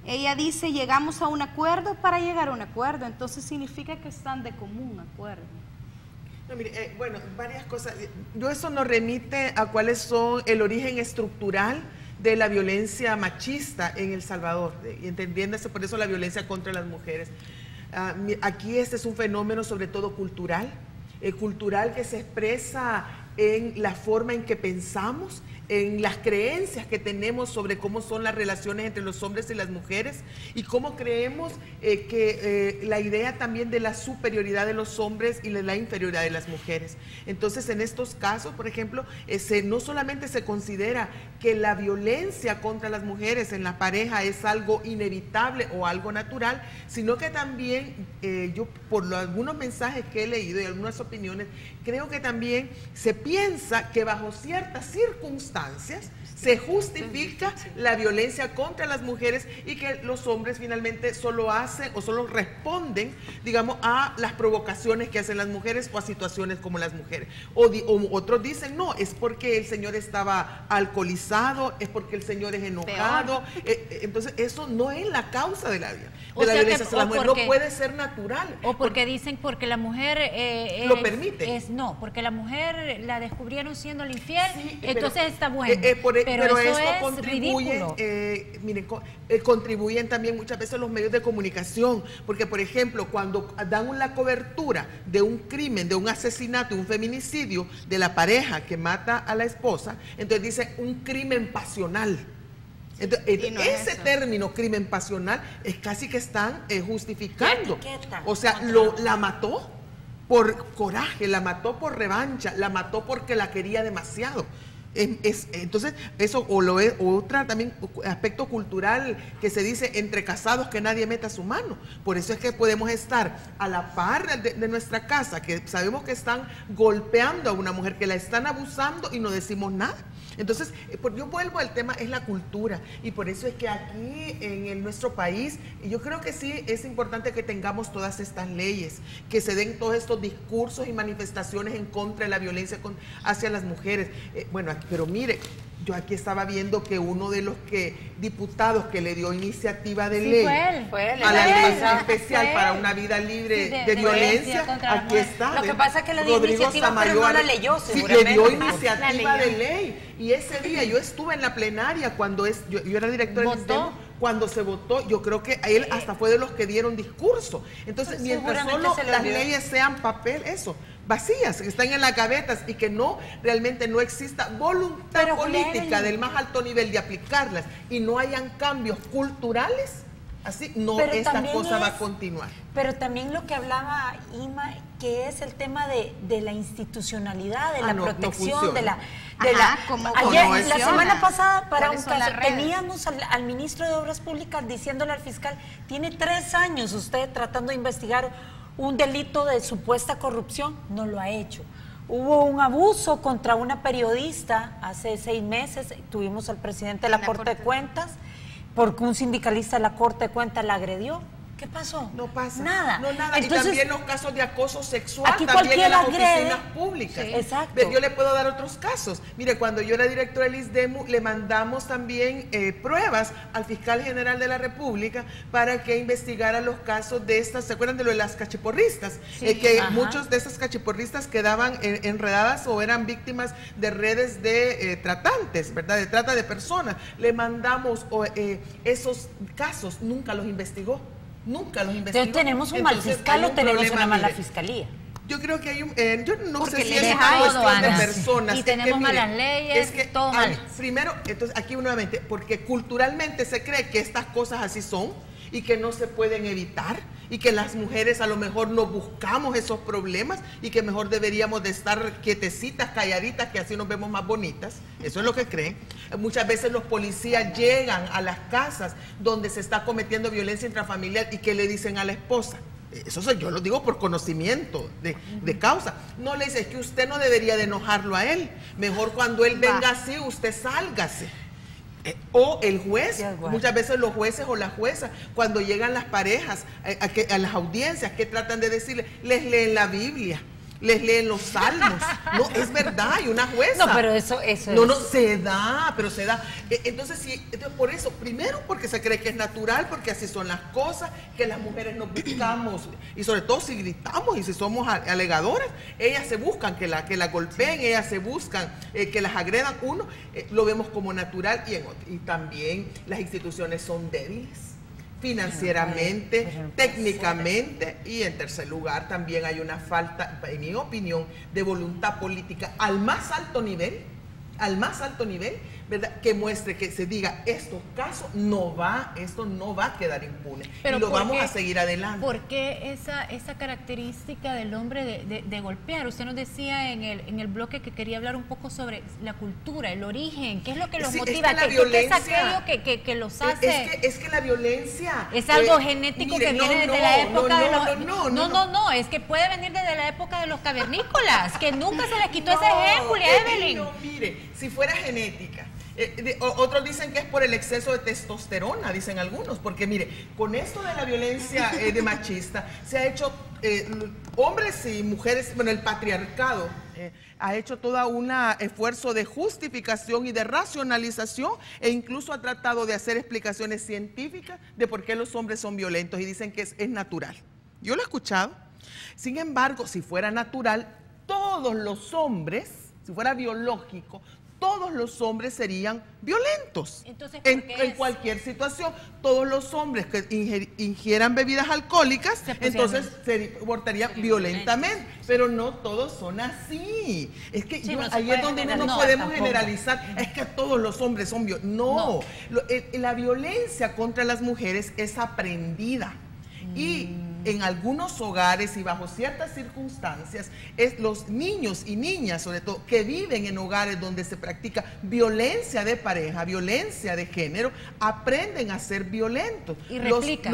ella dice, llegamos a un acuerdo para llegar a un acuerdo, entonces significa que están de común acuerdo. No, mire, bueno, varias cosas. Eso nos remite a cuáles son el origen estructural de la violencia machista en El Salvador, y entendiéndose por eso la violencia contra las mujeres. Aquí este es un fenómeno sobre todo cultural que se expresa en la forma en que pensamos, en las creencias que tenemos sobre cómo son las relaciones entre los hombres y las mujeres y cómo creemos que la idea también de la superioridad de los hombres y de la inferioridad de las mujeres. Entonces, en estos casos, por ejemplo, no solamente se considera que la violencia contra las mujeres en la pareja es algo inevitable o algo natural, sino que también yo, por algunos mensajes que he leído y algunas opiniones, creo que también se piensa que bajo ciertas circunstancias se justifica la violencia contra las mujeres y que los hombres finalmente solo hacen o solo responden, digamos, a las provocaciones que hacen las mujeres o a situaciones como las mujeres. O otros dicen, no, es porque el señor estaba alcoholizado, es porque el señor es enojado. Entonces, eso no es la causa de la violencia hacia la mujer, no puede ser natural. O porque dicen porque la mujer lo permite. No, porque la mujer la descubrieron siendo el infiel, sí, entonces está bueno. Pero eso esto es contribuye, miren, contribuyen también muchas veces los medios de comunicación, porque por ejemplo, cuando dan la cobertura de un crimen, de un asesinato, un feminicidio de la pareja que mata a la esposa, entonces dice un crimen pasional. Entonces, no ese término crimen pasional es casi que están justificando. O sea, la mató por coraje, la mató por revancha, la mató porque la quería demasiado. Entonces, eso o otra también aspecto cultural que se dice entre casados que nadie meta su mano. Por eso es que podemos estar a la par de nuestra casa, que sabemos que están golpeando a una mujer, que la están abusando y no decimos nada. Entonces, yo vuelvo al tema, es la cultura, y por eso es que aquí en nuestro país, yo creo que sí es importante que tengamos todas estas leyes, que se den todos estos discursos y manifestaciones en contra de la violencia hacia las mujeres. Bueno, pero mire, Yo aquí estaba viendo que uno de los diputados que le dio iniciativa de ley fue él, a la ley especial fue para él. una vida libre Sí, de violencia, contra la aquí mujer. está. Lo que pasa es que le dio Rodrigo iniciativa, pero Samayoa, no la leyó, sí, le seguramente. dio La iniciativa leyó. de ley. Y ese día yo estuve en la plenaria cuando yo era directora del ¿Votó? sistema. Cuando se votó, yo creo que él hasta fue de los que dieron discurso. Entonces, Pues mientras seguramente solo se le las olvidó. leyes sean papel, vacías, que están en las gavetas y que realmente no exista voluntad Pero, política Evelyn, del más alto nivel de aplicarlas y no hayan cambios culturales, así Pero esta también cosa va a continuar. Pero también lo que hablaba Ima, que es el tema de la institucionalidad, de la no protección, funciona. ¿Cómo Ayer, la funciona? semana pasada, para ¿Cuáles un son caso, las redes? teníamos al ministro de Obras Públicas diciéndole al fiscal, tiene 3 años usted tratando de investigar un delito de supuesta corrupción, no lo ha hecho. Hubo un abuso contra una periodista hace 6 meses, tuvimos al presidente de la Corte de Cuentas, porque un sindicalista de la Corte de Cuentas la agredió. ¿Qué pasó? No pasa. Nada. No, nada. Entonces, y también los casos de acoso sexual, aquí también en las cualquiera agrede. oficinas públicas. Sí. Exacto. Pero yo le puedo dar otros casos. Mire, cuando yo era directora del ISDEMU, le mandamos también pruebas al fiscal general de la República para que investigara los casos de estas, ¿se acuerdan de lo de las cachiporristas? Sí. Que Ajá. muchos de esas cachiporristas quedaban enredadas o eran víctimas de redes de tratantes, ¿verdad? De trata de personas. Le mandamos esos casos, nunca los investigó. Nunca los investigó. Entonces, ¿tenemos un mal Entonces, fiscal hay o un tenemos problema, una mala mire. fiscalía? Yo creo que hay yo no Porque sé si le es deja una todo, cuestión de Ana. personas. Y Es que, tenemos mire, malas leyes, es que todo mal. primero, entonces aquí nuevamente, porque culturalmente se cree que estas cosas así son y que no se pueden evitar y que las mujeres a lo mejor no buscamos esos problemas y que mejor deberíamos de estar quietecitas, calladitas, que así nos vemos más bonitas. Eso es lo que creen. Muchas veces los policías llegan a las casas donde se está cometiendo violencia intrafamiliar y que le dicen a la esposa. Eso yo lo digo por conocimiento de causa. No le dice, es que usted no debería de enojarlo a él. Mejor cuando él venga así, usted sálgase. O el juez, muchas veces los jueces o las juezas, cuando llegan las parejas a las audiencias, ¿qué tratan de decirle? Les leen la Biblia, les leen los salmos. No, es verdad, hay una jueza. No, pero eso No, se da, pero se da. Entonces, sí, por eso, primero porque se cree que es natural, porque así son las cosas, que las mujeres nos buscamos, y sobre todo si gritamos y si somos alegadoras, ellas se buscan que la golpeen, ellas se buscan que las agredan. Uno, lo vemos como natural, y también las instituciones son débiles. Financieramente, técnicamente, y en tercer lugar también hay una falta, en mi opinión, de voluntad política al más alto nivel, ¿verdad? Que muestre, que se diga, esto no va a quedar impune. Pero y lo ¿por vamos qué? a seguir adelante. ¿Por qué esa característica del hombre de golpear? Usted nos decía en el bloque que quería hablar un poco sobre la cultura, el origen, ¿qué es lo que los Sí, motiva? es que la ¿Qué es violencia- aquello que los hace? Es que la violencia... Es algo genético mire, que viene desde la época de los... No, es que puede venir desde la época de los cavernícolas, que nunca se les quitó ese gen, Julia Evelyn. No, mire, si fuera genética, otros dicen que es por el exceso de testosterona, dicen algunos, porque mire, con esto de la violencia de machista, se ha hecho, hombres y mujeres, bueno, el patriarcado ha hecho todo un esfuerzo de justificación y de racionalización, e incluso ha tratado de hacer explicaciones científicas de por qué los hombres son violentos, y dicen que es natural. Yo lo he escuchado. Sin embargo, si fuera natural, todos los hombres, si fuera biológico, todos los hombres serían violentos. Entonces, en cualquier situación, todos los hombres que ingieran bebidas alcohólicas, entonces se portarían violentamente, pero no todos son así. Es que ahí es donde no podemos generalizar, es que todos los hombres son violentos. No. La violencia contra las mujeres es aprendida. Y en algunos hogares y bajo ciertas circunstancias, los niños y niñas, sobre todo, que viven en hogares donde se practica violencia de pareja, violencia de género, aprenden a ser violentos. Y replican.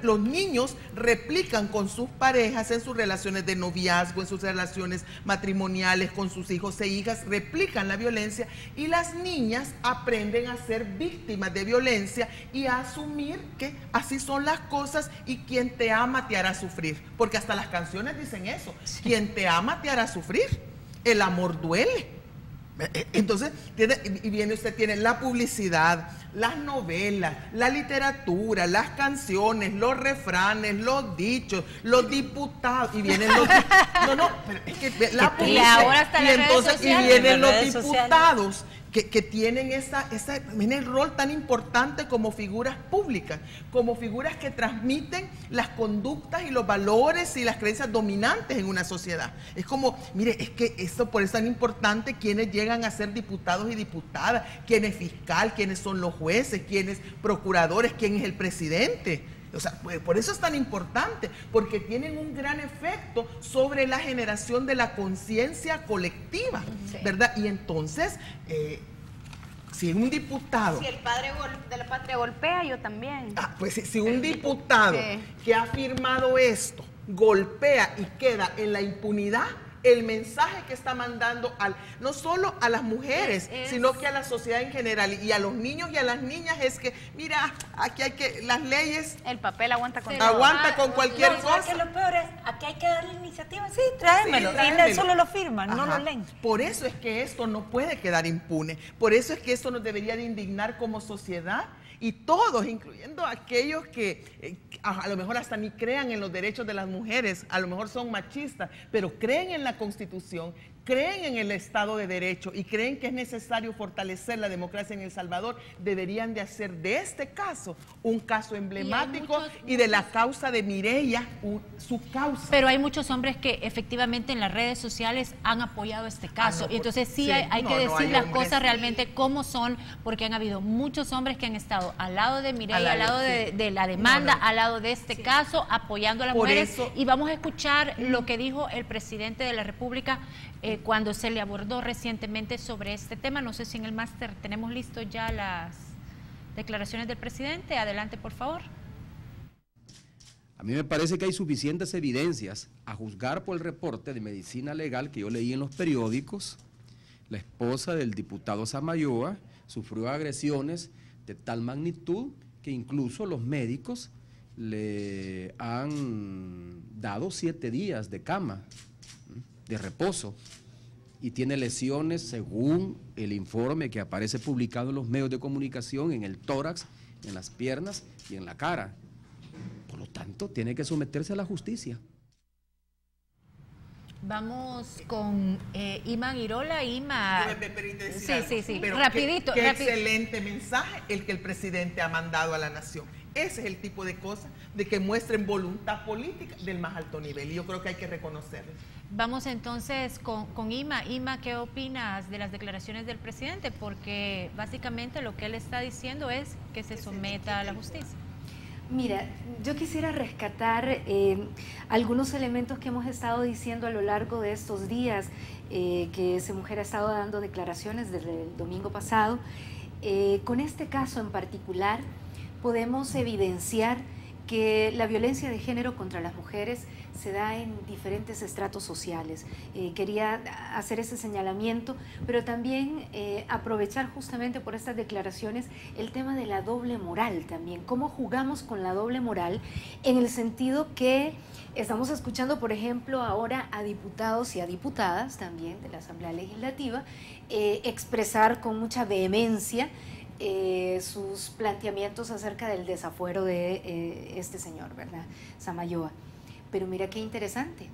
Los niños replican con sus parejas en sus relaciones de noviazgo, en sus relaciones matrimoniales con sus hijos e hijas, replican la violencia, y las niñas aprenden a ser víctimas de violencia y a asumir que así son las cosas, y quien te ama te hará sufrir, porque hasta las canciones dicen eso, quien te ama te hará sufrir, el amor duele, Entonces, usted tiene la publicidad, las novelas, la literatura, las canciones, los refranes, los dichos, los diputados, y vienen los... pero es que la publicidad... Y ahora hasta las redes sociales. Y vienen los diputados que tienen el rol tan importante como figuras públicas, como figuras que transmiten las conductas y los valores y las creencias dominantes en una sociedad. Es como, mire, es que esto por eso es tan importante quienes llegan a ser diputados y diputadas, quién es fiscal, quiénes son los jueces, quién es procuradores, quién es el presidente. O sea, por eso es tan importante, porque tienen un gran efecto sobre la generación de la conciencia colectiva, ¿verdad? Y entonces, si un diputado... Si el padre de la patria golpea, yo también. Pues si un diputado que ha firmado esto golpea y queda en la impunidad, el mensaje que está mandando no solo a las mujeres, sino que a la sociedad en general y a los niños y a las niñas es que, mira, aquí hay que, las leyes... El papel aguanta con cualquier cosa. Que lo peor es, aquí hay que darle iniciativa, sí, tráemelo. Y solo lo firman, no lo leen. Por eso es que esto no puede quedar impune, por eso es que esto nos debería de indignar como sociedad. Y todos, incluyendo aquellos que a lo mejor hasta ni crean en los derechos de las mujeres, a lo mejor son machistas, pero creen en la Constitución, creen en el Estado de Derecho y creen que es necesario fortalecer la democracia en El Salvador, deberían de hacer de este caso un caso emblemático y de la causa de Mireya su causa. Pero hay muchos hombres que efectivamente en las redes sociales han apoyado este caso. Y entonces hay que decir las cosas realmente como son, porque han habido muchos hombres que han estado al lado de Mireya, al lado de la demanda, al lado de este caso, apoyando a las mujeres. Y vamos a escuchar lo que dijo el presidente de la República cuando se le abordó recientemente sobre este tema. No sé si en el máster tenemos listo ya las declaraciones del presidente. Adelante, por favor. A mí me parece que hay suficientes evidencias, a juzgar por el reporte de medicina legal que yo leí en los periódicos. La esposa del diputado Samayoa sufrió agresiones de tal magnitud que incluso los médicos le han dado 7 días de cama, de reposo, y tiene lesiones según el informe que aparece publicado en los medios de comunicación, en el tórax, en las piernas y en la cara. Por lo tanto, tiene que someterse a la justicia. Vamos con Ima Girola. Ima, me permite decir algo, sí, pero rapidito. Qué excelente mensaje el que el presidente ha mandado a la nación. Ese es el tipo de cosas de que muestren voluntad política del más alto nivel y yo creo que hay que reconocerlo. Vamos entonces con Ima. Ima, ¿qué opinas de las declaraciones del presidente? Porque básicamente lo que él está diciendo es que se someta a la justicia. Mira, yo quisiera rescatar algunos elementos que hemos estado diciendo a lo largo de estos días, que esa mujer ha estado dando declaraciones desde el domingo pasado. Con este caso en particular, podemos evidenciar que la violencia de género contra las mujeres se da en diferentes estratos sociales. Quería hacer ese señalamiento, pero también aprovechar justamente por estas declaraciones el tema de la doble moral también. ¿Cómo jugamos con la doble moral? En el sentido que estamos escuchando, por ejemplo, ahora a diputados y a diputadas también de la Asamblea Legislativa expresar con mucha vehemencia sus planteamientos acerca del desafuero de este señor, ¿verdad? Samayoa. Pero mira qué interesante,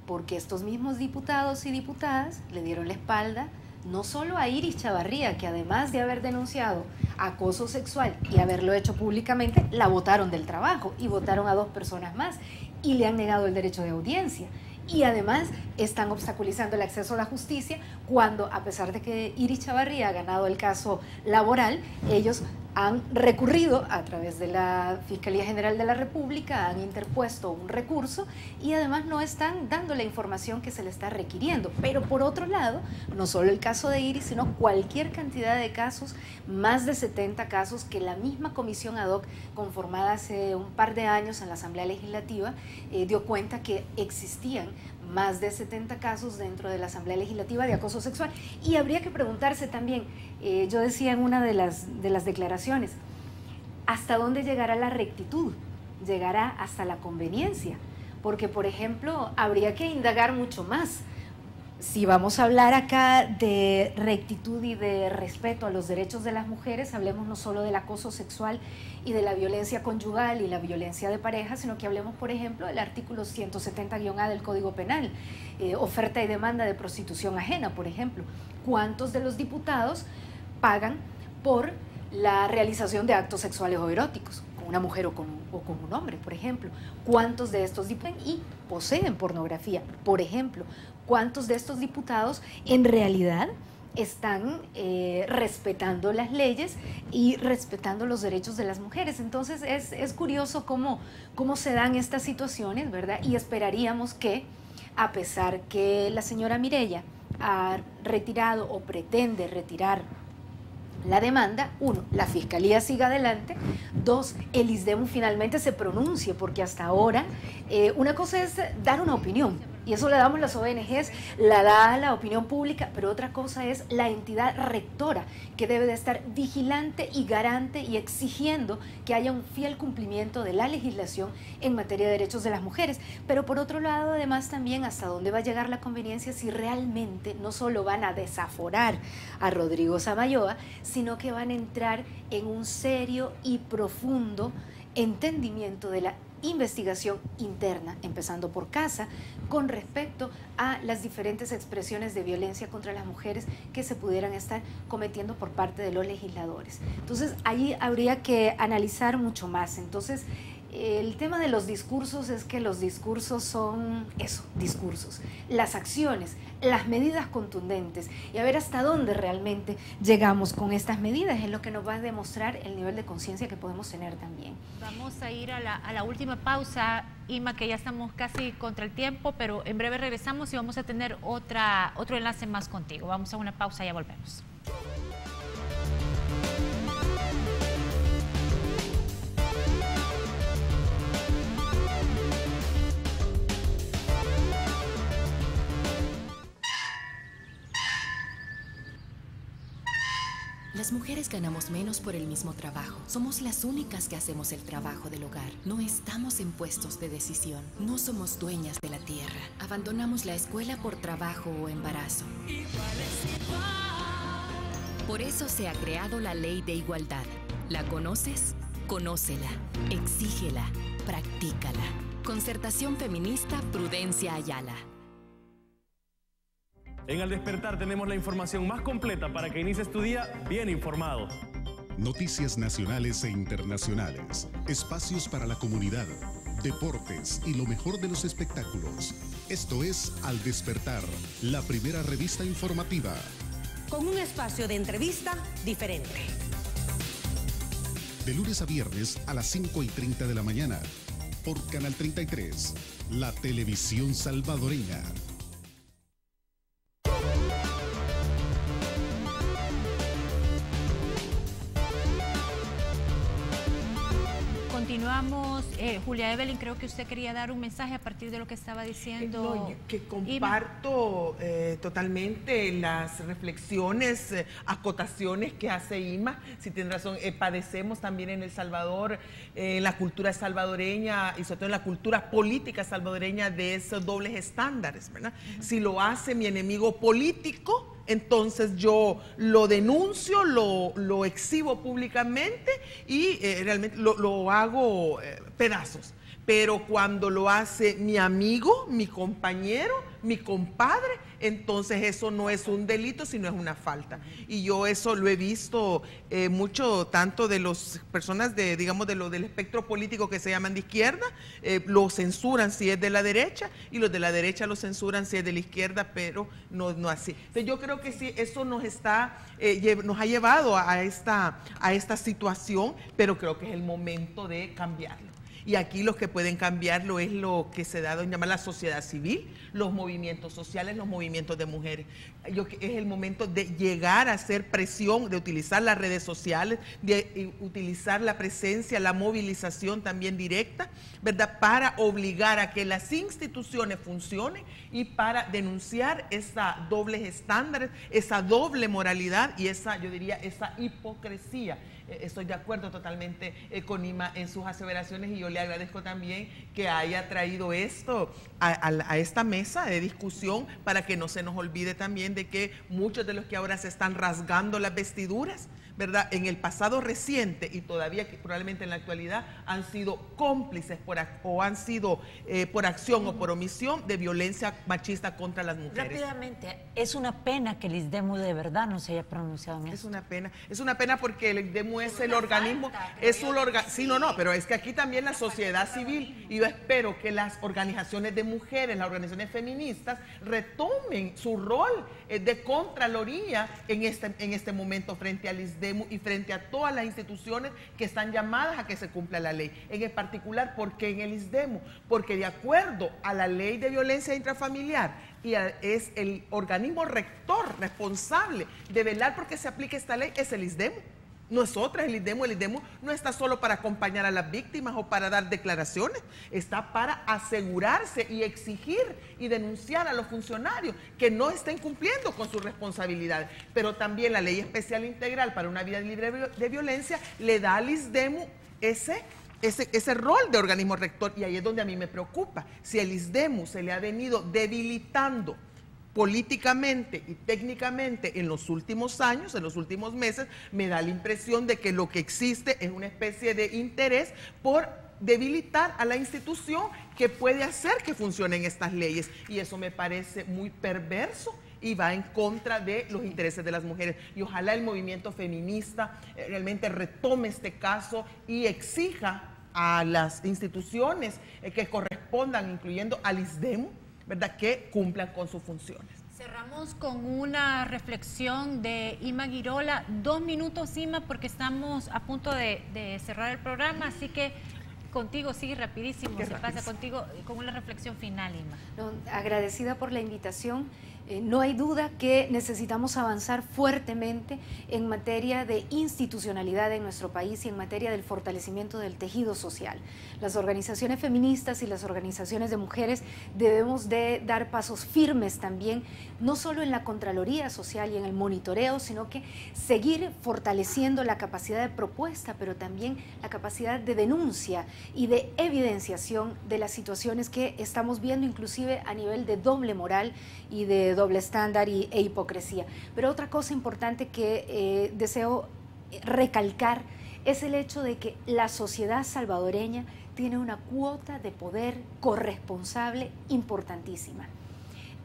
porque estos mismos diputados y diputadas le dieron la espalda no solo a Iris Chavarría, que además de haber denunciado acoso sexual y haberlo hecho públicamente, la votaron del trabajo y votaron a 2 personas más y le han negado el derecho de audiencia. Y además están obstaculizando el acceso a la justicia cuando, a pesar de que Iris Chavarría ha ganado el caso laboral, ellos han recurrido a través de la Fiscalía General de la República, han interpuesto un recurso y además no están dando la información que se le está requiriendo. Pero por otro lado, no solo el caso de Iris, sino cualquier cantidad de casos, más de 70 casos que la misma comisión ad hoc conformada hace un par de años en la Asamblea Legislativa dio cuenta que existían más de 70 casos dentro de la Asamblea Legislativa de acoso sexual. Y habría que preguntarse también, yo decía en una de las declaraciones, ¿hasta dónde llegará la rectitud? ¿Llegará hasta la conveniencia? Porque, por ejemplo, habría que indagar mucho más. si vamos a hablar acá de rectitud y de respeto a los derechos de las mujeres, hablemos no solo del acoso sexual y de la violencia conyugal y la violencia de pareja, sino que hablemos, por ejemplo, del artículo 170-A del Código Penal, oferta y demanda de prostitución ajena, por ejemplo. ¿Cuántos de los diputados pagan por la realización de actos sexuales o eróticos con una mujer o con un hombre, por ejemplo? ¿Cuántos de estos diputados y poseen pornografía, por ejemplo? ¿Cuántos de estos diputados en realidad están respetando las leyes y respetando los derechos de las mujeres? Entonces es curioso cómo se dan estas situaciones, ¿verdad? Y esperaríamos que, a pesar que la señora Mireya ha retirado o pretende retirar la demanda, 1, la Fiscalía siga adelante, 2, el ISDEMU finalmente se pronuncie, porque hasta ahora una cosa es dar una opinión, y eso le damos las ONGs, la da la opinión pública, pero otra cosa es la entidad rectora, que debe de estar vigilante y garante y exigiendo que haya un fiel cumplimiento de la legislación en materia de derechos de las mujeres. Pero por otro lado, además, también hasta dónde va a llegar la conveniencia si realmente no solo van a desaforar a Rodrigo Samayoa, sino que van a entrar en un serio y profundo entendimiento de la investigación interna, empezando por casa, con respecto a las diferentes expresiones de violencia contra las mujeres que se pudieran estar cometiendo por parte de los legisladores. Entonces, ahí habría que analizar mucho más. Entonces, el tema de los discursos es que los discursos son eso, discursos. Las acciones, las medidas contundentes y a ver hasta dónde realmente llegamos con estas medidas es lo que nos va a demostrar el nivel de conciencia que podemos tener también. Vamos a ir a la última pausa, Ima, que ya estamos casi contra el tiempo, pero en breve regresamos y vamos a tener otro enlace más contigo. Vamos a una pausa y ya volvemos. Las mujeres ganamos menos por el mismo trabajo. Somos las únicas que hacemos el trabajo del hogar. No estamos en puestos de decisión. No somos dueñas de la tierra. Abandonamos la escuela por trabajo o embarazo. Por eso se ha creado la Ley de Igualdad. ¿La conoces? Conócela, exígela, practícala. Concertación Feminista Prudencia Ayala. En Al Despertar tenemos la información más completa para que inicies tu día bien informado. Noticias nacionales e internacionales, espacios para la comunidad, deportes y lo mejor de los espectáculos. Esto es Al Despertar, la primera revista informativa. Con un espacio de entrevista diferente. De lunes a viernes a las 5:30 de la mañana, por Canal 33, la televisión salvadoreña. Continuamos. Julia Evelyn, creo que usted quería dar un mensaje a partir de lo que estaba diciendo. No, que comparto totalmente las reflexiones, acotaciones que hace Ima. Si tiene razón, padecemos también en El Salvador, en la cultura salvadoreña y sobre todo en la cultura política salvadoreña de esos dobles estándares, ¿verdad? Si lo hace mi enemigo político, entonces yo lo denuncio, lo exhibo públicamente y realmente lo hago pedazos. Pero cuando lo hace mi amigo, mi compañero, mi compadre, entonces eso no es un delito, sino es una falta. Y yo eso lo he visto mucho, tanto de las personas digamos, del espectro político que se llaman de izquierda, lo censuran si es de la derecha, y los de la derecha lo censuran si es de la izquierda, pero no así. Entonces yo creo que sí, eso nos ha llevado a esta situación, pero creo que es el momento de cambiarlo. Y aquí los que pueden cambiarlo es lo que se da en llamar la sociedad civil, los movimientos sociales, los movimientos de mujeres. Es el momento de llegar a hacer presión, de utilizar las redes sociales, de utilizar la presencia, la movilización también directa, ¿verdad? Para obligar a que las instituciones funcionen y para denunciar esa dobles estándares, esa doble moralidad y esa, yo diría, esa hipocresía estoy de acuerdo totalmente con Ima en sus aseveraciones y yo le agradezco también que haya traído esto a esta mesa de discusión para que no se nos olvide también de que muchos de los que ahora se están rasgando las vestiduras, ¿verdad?, en el pasado reciente y todavía probablemente en la actualidad han sido cómplices o han sido por acción o por omisión de violencia machista contra las mujeres. Rápidamente, es una pena que el ISDEMU de verdad no se haya pronunciado en eso. Es una pena porque el ISDEMU es el organismo, es un organismo, sí, no, pero es que aquí también la sociedad civil, y yo espero que las organizaciones de mujeres, las organizaciones feministas retomen su rol de contraloría en este momento frente al ISDEMU y frente a todas las instituciones que están llamadas a que se cumpla la ley. En particular, ¿por qué en el ISDEMU? Porque de acuerdo a la ley de violencia intrafamiliar, es el organismo rector responsable de velar porque se aplique esta ley, es el ISDEMU. No es otra, el ISDEMU no está solo para acompañar a las víctimas o para dar declaraciones, está para asegurarse y exigir y denunciar a los funcionarios que no estén cumpliendo con sus responsabilidades. Pero también la Ley Especial Integral para una Vida Libre de Violencia le da al ISDEMU ese rol de organismo rector, y ahí es donde a mí me preocupa. Si el ISDEMU se le ha venido debilitando políticamente y técnicamente en los últimos años, en los últimos meses, me da la impresión de que lo que existe es una especie de interés por debilitar a la institución que puede hacer que funcionen estas leyes, y eso me parece muy perverso y va en contra de los intereses de las mujeres. Y ojalá el movimiento feminista realmente retome este caso y exija a las instituciones que correspondan, incluyendo al ISDEMU, ¿verdad?, que cumplan con sus funciones. Cerramos con una reflexión de Ima Girola. 2 minutos, Ima, porque estamos a punto de cerrar el programa, así que contigo, sí, rapidísimo, se pasa contigo con una reflexión final, Ima. No, agradecida por la invitación. No hay duda que necesitamos avanzar fuertemente en materia de institucionalidad en nuestro país y en materia del fortalecimiento del tejido social. Las organizaciones feministas y las organizaciones de mujeres debemos de dar pasos firmes también, no solo en la Contraloría Social y en el monitoreo, sino que seguir fortaleciendo la capacidad de propuesta, pero también la capacidad de denuncia y de evidenciación de las situaciones que estamos viendo, inclusive a nivel de doble moral y de doble estándar e hipocresía. Pero otra cosa importante que deseo recalcar es el hecho de que la sociedad salvadoreña tiene una cuota de poder corresponsable importantísima.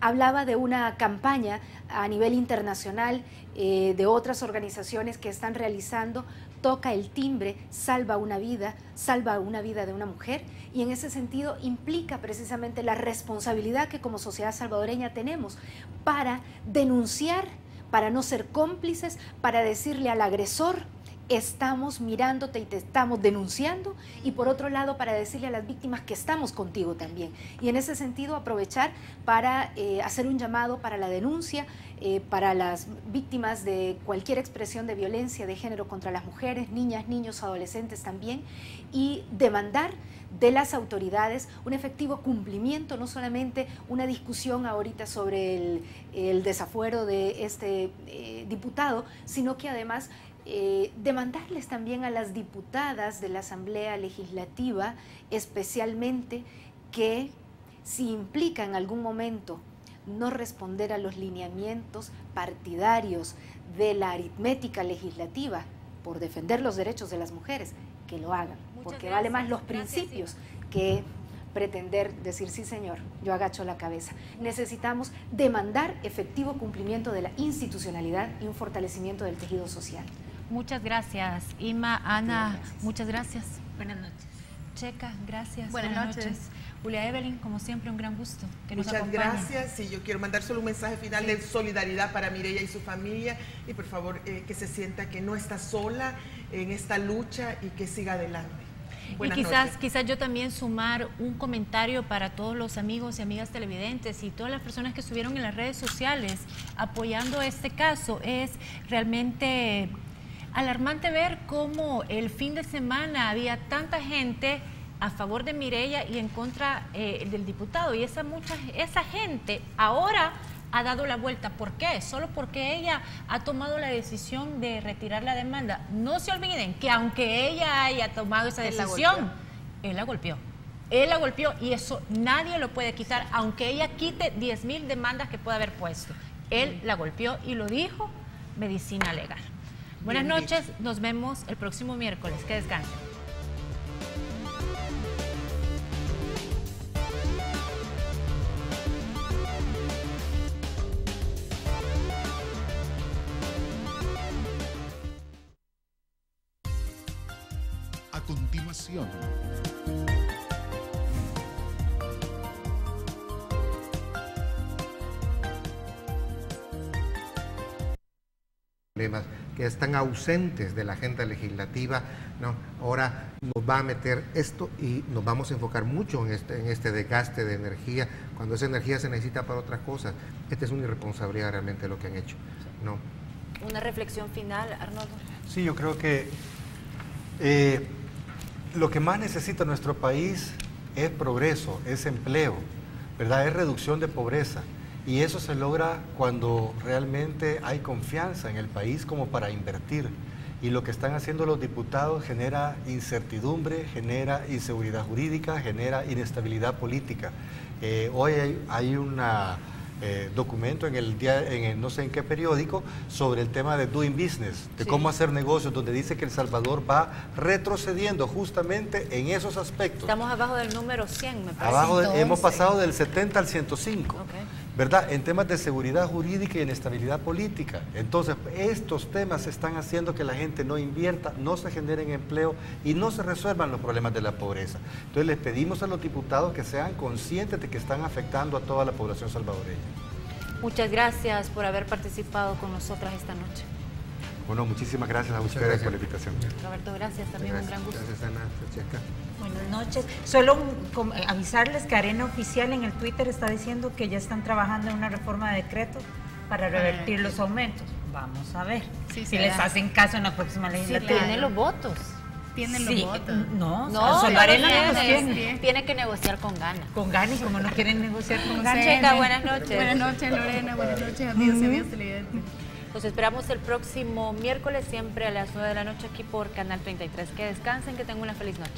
Hablaba de una campaña a nivel internacional de otras organizaciones que están realizando Toca el timbre, salva una vida de una mujer, y en ese sentido implica precisamente la responsabilidad que como sociedad salvadoreña tenemos para denunciar, para no ser cómplices, para decirle al agresor: estamos mirándote y te estamos denunciando, y por otro lado para decirle a las víctimas que estamos contigo también. Y en ese sentido aprovechar para hacer un llamado para la denuncia para las víctimas de cualquier expresión de violencia de género contra las mujeres, niñas, niños, adolescentes también, y demandar de las autoridades un efectivo cumplimiento, no solamente una discusión ahorita sobre el desafuero de este diputado, sino que además demandarles también a las diputadas de la Asamblea Legislativa, especialmente, que si implica en algún momento no responder a los lineamientos partidarios de la aritmética legislativa por defender los derechos de las mujeres, que lo hagan, porque vale más los principios que pretender decir: sí señor, yo agacho la cabeza. Necesitamos demandar efectivo cumplimiento de la institucionalidad y un fortalecimiento del tejido social. Muchas gracias, Ima, Ana, muchas gracias. Buenas noches. Checa, gracias. Buenas noches. Julia Evelyn, como siempre, un gran gusto que nos acompañe. Muchas gracias. Sí, yo quiero mandar solo un mensaje final de solidaridad para Mireya y su familia, y por favor que se sienta que no está sola en esta lucha y que siga adelante. Buenas noches. Quizás yo también sumar un comentario para todos los amigos y amigas televidentes y todas las personas que estuvieron en las redes sociales apoyando este caso. Es realmente alarmante ver cómo el fin de semana había tanta gente a favor de Mireya y en contra del diputado, y esa gente ahora ha dado la vuelta. ¿Por qué? Solo porque ella ha tomado la decisión de retirar la demanda. No se olviden que aunque ella haya tomado esa decisión, él la golpeó. Él la golpeó y eso nadie lo puede quitar, aunque ella quite 10,000 demandas que pueda haber puesto. Él la golpeó y lo dijo Medicina Legal. Buenas noches, nos vemos el próximo miércoles. Que descansen. A continuación, problemas que están ausentes de la agenda legislativa, ¿no? Ahora nos va a meter esto y nos vamos a enfocar mucho en este desgaste de energía, cuando esa energía se necesita para otras cosas. Esta es una irresponsabilidad realmente lo que han hecho, ¿no? Una reflexión final, Arnoldo. Sí, yo creo que lo que más necesita nuestro país es progreso, es empleo, ¿verdad? Es reducción de pobreza. Y eso se logra cuando realmente hay confianza en el país como para invertir. Y lo que están haciendo los diputados genera incertidumbre, genera inseguridad jurídica, genera inestabilidad política. Hoy hay un documento en no sé en qué periódico sobre el tema de doing business, de cómo hacer negocios, donde dice que El Salvador va retrocediendo justamente en esos aspectos. Estamos abajo del número 100, me parece. Hemos pasado del 70 al 105. ¿Verdad? En temas de seguridad jurídica y inestabilidad política. Entonces, estos temas están haciendo que la gente no invierta, no se generen empleo y no se resuelvan los problemas de la pobreza. Entonces, les pedimos a los diputados que sean conscientes de que están afectando a toda la población salvadoreña. Muchas gracias por haber participado con nosotras esta noche. Bueno, muchísimas gracias a ustedes por la invitación. Roberto, gracias, también un gran gusto. Gracias, Ana, Francesca. Buenas noches. Solo avisarles que Arena Oficial en el Twitter está diciendo que ya están trabajando en una reforma de decreto para revertir los aumentos. Vamos a ver si les hacen caso en la próxima legislatura. Sí, tienen los votos. Tienen los votos. No, solo Arena no los tiene. Tiene que negociar con ganas. Con ganas, y como no quieren negociar con ganas. Checa, buenas noches. Buenas noches, Lorena. Buenas noches, amigos y amigas televidentes. Los esperamos el próximo miércoles, siempre a las 9 de la noche aquí por Canal 33. Que descansen, que tengan una feliz noche.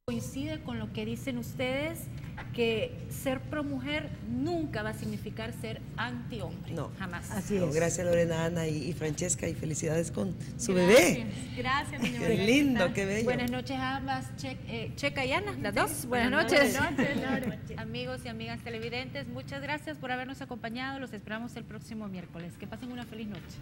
Coincide con lo que dicen ustedes, que ser pro mujer nunca va a significar ser anti hombre. No, jamás. Así es. Gracias, Lorena, Ana y Francesca, y felicidades con su bebé. Gracias, doña Qué lindo, qué bello. Buenas noches a ambas, Checa y Ana, las dos. Buenas noches. Amigos y amigas televidentes, muchas gracias por habernos acompañado. Los esperamos el próximo miércoles. Que pasen una feliz noche.